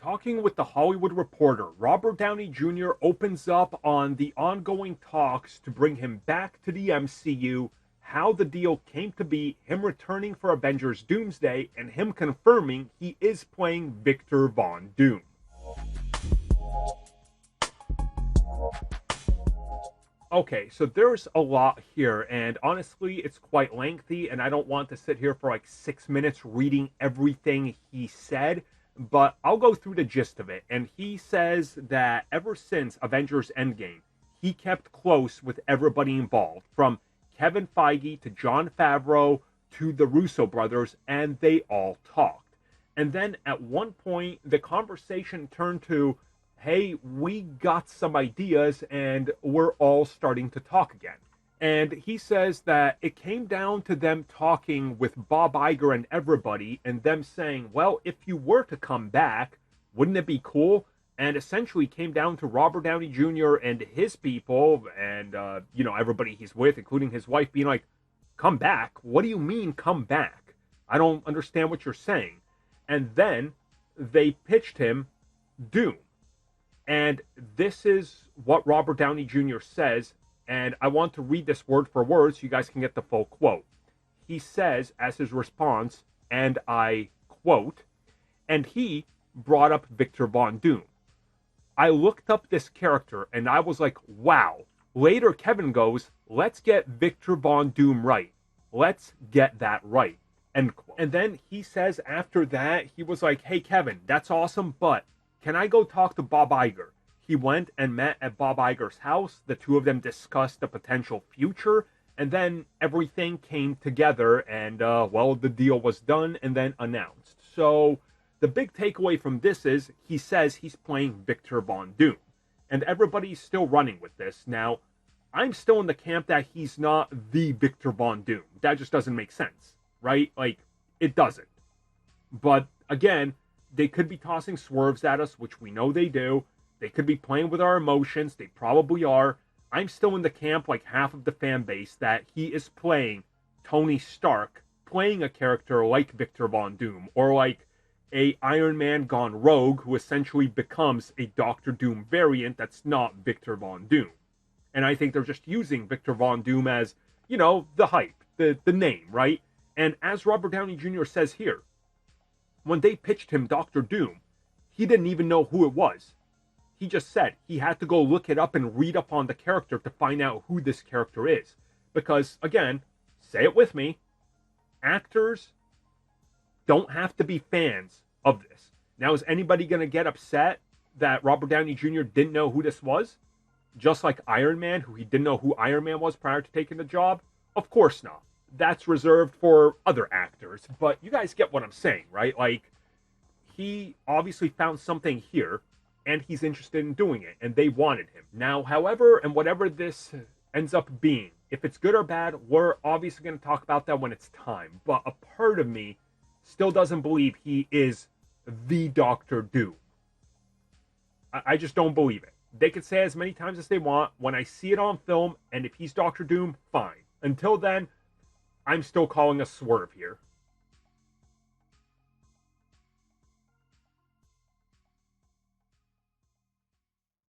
talking with The Hollywood Reporter, Robert Downey Jr. opens up on the ongoing talks to bring him back to the MCU, how the deal came to be, him returning for Avengers Doomsday, and him confirming he is playing Victor Von Doom. Okay, so there's a lot here, and honestly, it's quite lengthy, and I don't want to sit here for like 6 minutes reading everything he said, but I'll go through the gist of it. And he says that ever since Avengers Endgame, he kept close with everybody involved, from Kevin Feige to Jon Favreau to the Russo brothers, and they all talked. And then at one point, the conversation turned to, hey, we got some ideas and we're all starting to talk again. And he says that it came down to them talking with Bob Iger and everybody and them saying, well, if you were to come back, wouldn't it be cool? And essentially came down to Robert Downey Jr. and his people and, everybody he's with, including his wife, being like, come back? What do you mean come back? I don't understand what you're saying. And then they pitched him Doom. And this is what Robert Downey Jr. says, and I want to read this word for word so you guys can get the full quote. He says, as his response, and I quote, and he brought up Victor Von Doom. I looked up this character, and I was like, wow. Later, Kevin goes, let's get Victor Von Doom right. Let's get that right. End quote. And then he says after that, he was like, hey, Kevin, that's awesome, but can I go talk to Bob Iger? He went and met at Bob Iger's house. The two of them discussed the potential future. And then everything came together and, the deal was done and then announced. So the big takeaway from this is he says he's playing Victor Von Doom. And everybody's still running with this. Now, I'm still in the camp that he's not the Victor Von Doom. That just doesn't make sense, right? Like, it doesn't. But again, they could be tossing swerves at us, which we know they do. They could be playing with our emotions. They probably are. I'm still in the camp, like half of the fan base, that he is playing Tony Stark, playing a character like Victor Von Doom, or like a Iron Man gone rogue who essentially becomes a Doctor Doom variant that's not Victor Von Doom. And I think they're just using Victor Von Doom as, the hype, the name, right? And as Robert Downey Jr. says here, when they pitched him Doctor Doom, he didn't even know who it was. He just said he had to go look it up and read up on the character to find out who this character is. Because, again, say it with me, actors don't have to be fans of this. Now, is anybody going to get upset that Robert Downey Jr. didn't know who this was? Just like Iron Man, who he didn't know who Iron Man was prior to taking the job? Of course not. That's reserved for other actors, but you guys get what I'm saying, right? Like, he obviously found something here, and he's interested in doing it, and they wanted him. Now, however, and whatever this ends up being, if it's good or bad, we're obviously going to talk about that when it's time, but a part of me still doesn't believe he is the Doctor Doom. I just don't believe it. They could say as many times as they want. When I see it on film, and if he's Doctor Doom, fine. Until then, I'm still calling a swerve here.